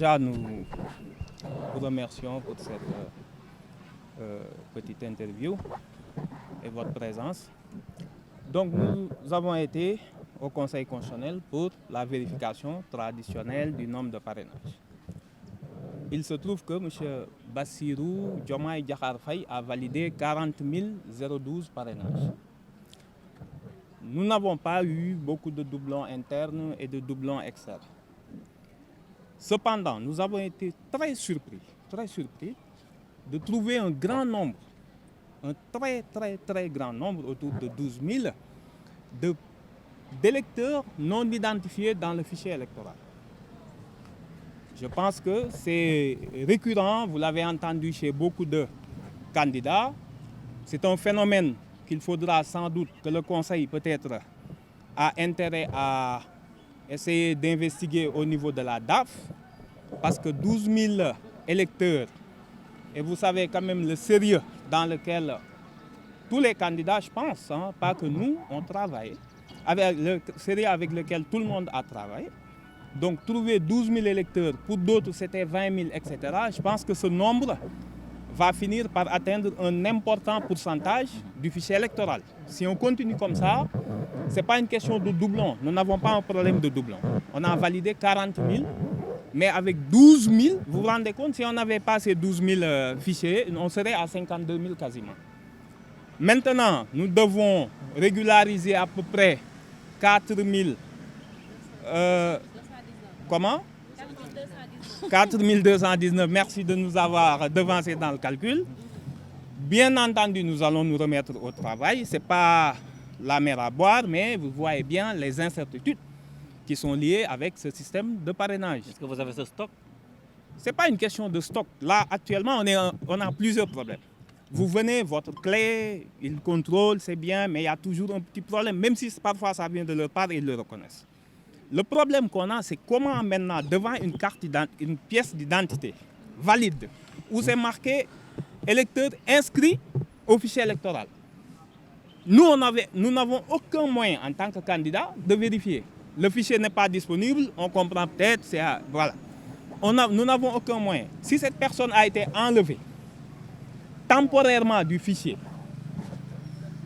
déjà, nous vous remercions pour cette petite interview et votre présence. Donc, nous avons été au Conseil constitutionnel pour la vérification traditionnelle du nombre de parrainages. Il se trouve que M. Bassirou Diomaye Diakhar Faye a validé 40 012 parrainages. Nous n'avons pas eu beaucoup de doublons internes et de doublons externes. Cependant, nous avons été très surpris de trouver un grand nombre, un très grand nombre, autour de 12 000, d'électeurs non identifiés dans le fichier électoral. Je pense que c'est récurrent, vous l'avez entendu chez beaucoup de candidats. C'est un phénomène qu'il faudra sans doute que le Conseil peut-être a intérêt à essayer d'investiguer au niveau de la DAF, parce que 12 000 électeurs, et vous savez quand même le sérieux dans lequel tous les candidats, je pense, pas que nous, on travaille, avec le sérieux avec lequel tout le monde a travaillé. Donc trouver 12 000 électeurs, pour d'autres c'était 20 000, etc. Je pense que ce nombre va finir par atteindre un important pourcentage du fichier électoral. Si on continue comme ça, ce n'est pas une question de doublon. Nous n'avons pas un problème de doublon. On a validé 40 000, mais avec 12 000, vous vous rendez compte, si on n'avait pas ces 12 000 fichiers, on serait à 52 000 quasiment. Maintenant, nous devons régulariser à peu près 4 000... Comment 4 219, merci de nous avoir devancé dans le calcul. Bien entendu, nous allons nous remettre au travail. Ce n'est pas la mer à boire, mais vous voyez bien les incertitudes qui sont liées avec ce système de parrainage. Est-ce que vous avez ce stock? Ce n'est pas une question de stock. Là, actuellement, on a plusieurs problèmes. Vous venez, votre clé, ils contrôlent, c'est bien, mais il y a toujours un petit problème, même si parfois ça vient de leur part et ils le reconnaissent. Le problème qu'on a, c'est comment maintenant, devant une pièce d'identité valide, où c'est marqué électeur inscrit au fichier électoral. Nous n'avons aucun moyen en tant que candidat de vérifier. Le fichier n'est pas disponible, on comprend peut-être, voilà. Nous n'avons aucun moyen. Si cette personne a été enlevée temporairement du fichier,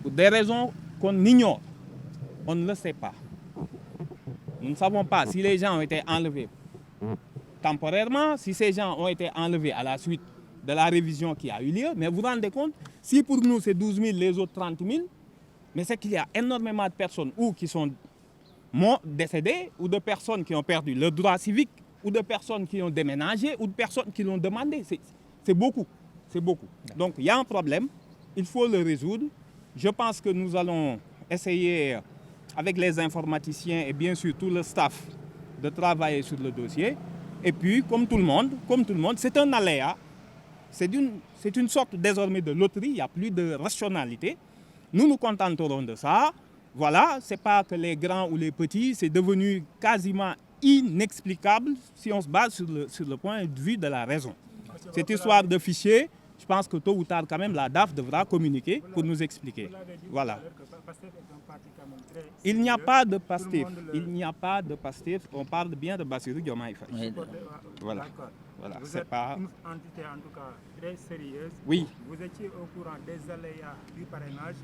pour des raisons qu'on ignore, on ne le sait pas. Nous ne savons pas si les gens ont été enlevés temporairement, si ces gens ont été enlevés à la suite de la révision qui a eu lieu. Mais vous vous rendez compte, si pour nous c'est 12 000, les autres 30 000, mais c'est qu'il y a énormément de personnes ou qui sont décédées, ou de personnes qui ont perdu leur droit civique, ou de personnes qui ont déménagé, ou de personnes qui l'ont demandé. C'est beaucoup, c'est beaucoup. Donc il y a un problème, il faut le résoudre. Je pense que nous allons essayer, avec les informaticiens et bien sûr tout le staff, de travailler sur le dossier. Et puis, comme tout le monde, c'est un aléa. C'est une sorte désormais de loterie, il n'y a plus de rationalité. Nous nous contenterons de ça. Voilà, ce n'est pas que les grands ou les petits, c'est devenu quasiment inexplicable si on se base sur le point de vue de la raison. Cette histoire de fichier, je pense que tôt ou tard, quand même, la DAF devra communiquer pour nous expliquer. Voilà. Il n'y a pas de PASTEF. Il n'y a pas de PASTEF. On parle bien de Bassirou Diomaye Faye. Voilà. Voilà. C'est pas une entité en tout cas très sérieuse. Oui. Vous étiez au courant des aléas du parrainage.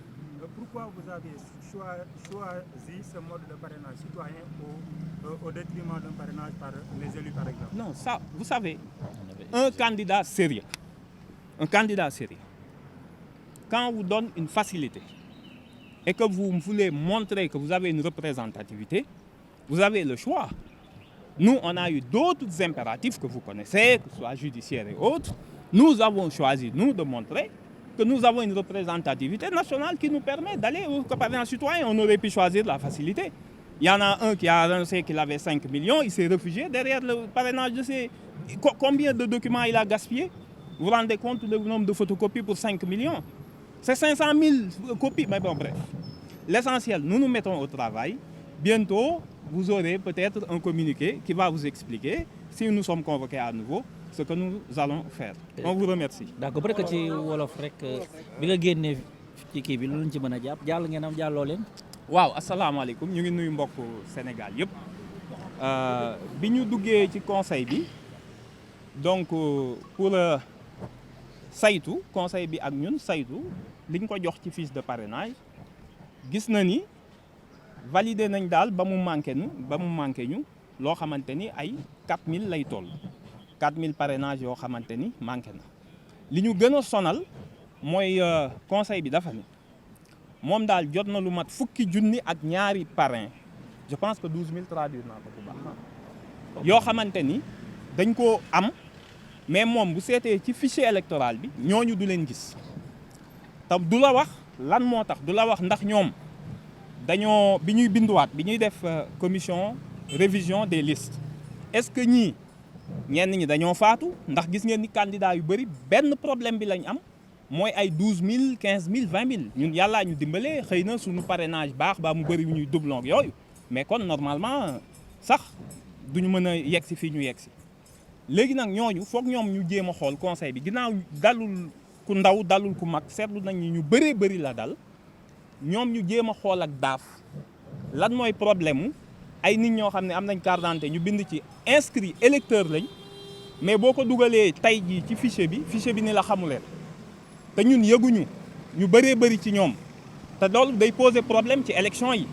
Pourquoi vous avez choisi ce mode de parrainage citoyen au détriment d'un parrainage par les élus, par exemple? Non, ça, vous savez, un candidat sérieux, quand on vous donne une facilité et que vous voulez montrer que vous avez une représentativité, vous avez le choix. Nous, on a eu d'autres impératifs que vous connaissez, que ce soit judiciaires et autres. Nous avons choisi, nous, de montrer que nous avons une représentativité nationale qui nous permet d'aller au parrainage citoyen. On aurait pu choisir la facilité. Il y en a un qui a annoncé qu'il avait 5 millions, il s'est réfugié derrière le parrainage de ses... Combien de documents il a gaspillé? Vous vous rendez compte du nombre de photocopies pour 5 millions? C'est 500 000 copies, mais bon, bref. L'essentiel, nous nous mettons au travail. Bientôt, vous aurez peut-être un communiqué qui va vous expliquer, si nous sommes convoqués à nouveau, ce que nous allons faire. On vous remercie. D'accord, peut-être que ci wolof rek bi nga génnee ci kii bi lu ñu ci mën a jàpp jàll ngeen am jàlloo leen. waaw asalaamaaleykum ñu ngi nuyu mbokk Sénégal yëpp bi ñu duggee ci conseil bi donc pour saytu conseil bi ak ñun saytu liñ ko jox ci fiche de parrainage gis na ni validé nañ daal ba mu manqué ñu loo xamante ni ay 4000 lay toll 4000 parrainage yoo xamante ni manqué na li ñu gën a sonal mooy conseil bi dafa ni moom daal jot na lu mat fukki junni ak ñaari parrain je pense que 12000 traduire naa ko bu baax yoo xamante ni dañ koo am mais moom bu seetee ci fichier électoral bi ñooñu du leen gis te du la wax lan moo tax du la wax ndax ñoom dañoo bi ñuy binduwaat bi ñuy def commission révision des listes est-ce que ñenn ñi dañoo faatu ndax gis ngeen ni candidat yu bëri benn problème bi lañ am mooy ay 12000 15000 20000 ñun yàllaa ñu dimbalee xëy na suñu parrainage baax baa mu bëri yu ñuy doublon yooyu mais kon normalement sax duñu mën a yegg si fii ñu yegg si léegi nag ñooñu foog ñoom ñu jéem a xool conseil bi ginnaaw dalul ku ndaw dalul ku mag seetlu nañ ni ñu bëree bëri la dal ñoom ñu jéem a xool ak daaf lan mooy problème mu ay nit ñoo xam ne am nañ carte d'identité ñu bind ci inscrit électeur lañ mais boo ko dugalee tey jii ci fichier bi ni la xamuleen te ñun yëguñu ñu bëree bëri ci ñoom te loolu day poser problème ci élection yi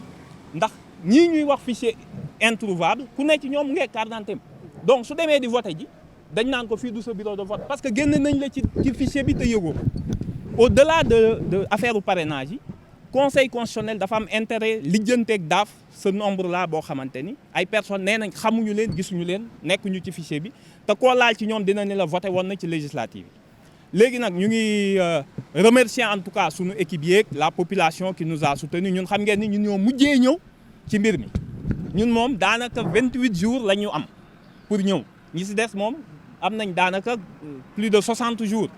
ndax ñii ñuy wax fichier introuvable ku nekk ci ñoom ngee carte d'identité donc su demee di voté ji dañ naan ko fii du sa bureau de vote parce que génn nañ la ci fichier bi te yëgoo au-delà de affaire u parrainage yi conseil constitutionnel dafa am intérêt lijjanteeg daaf ce nombre là boo xamante ni ay personnes nee nañ xamuñu leen gisuñu leen nekkuñu ci fichier bi te koo laal ci ñoom dina ne la voté woon na ci législative yi léegi nag ñu ngi remercier en tout cas suñu équipe yeeg la population qui nous a soutenu ñun xam ngeen ni ñun ñoo mujjee ñëw ci mbir mi ñun moom daanaka 28 jours la ñu am pour ñëw ñi si des moom am nañ daanaka plus de 60 jours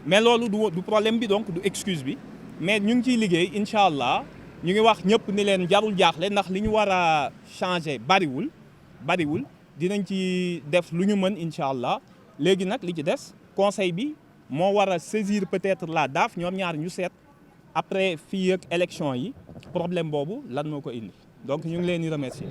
mais loolu du problème bi donc du excuse bi mais ñu ngi ciy liggéey incha allah ñu ngi wax ñëpp ni leen jarul jaaxle ndax li ñu war a changer bariwul dinañ ci def lu ñu mën incha allah léegi nag li ci des conseil bi moo war a saisir peut-être la DAF ñoom ñaar ñu seet après fii ak élection yi problème boobu lan moo ko indi donc ñu ngi leen di remercier.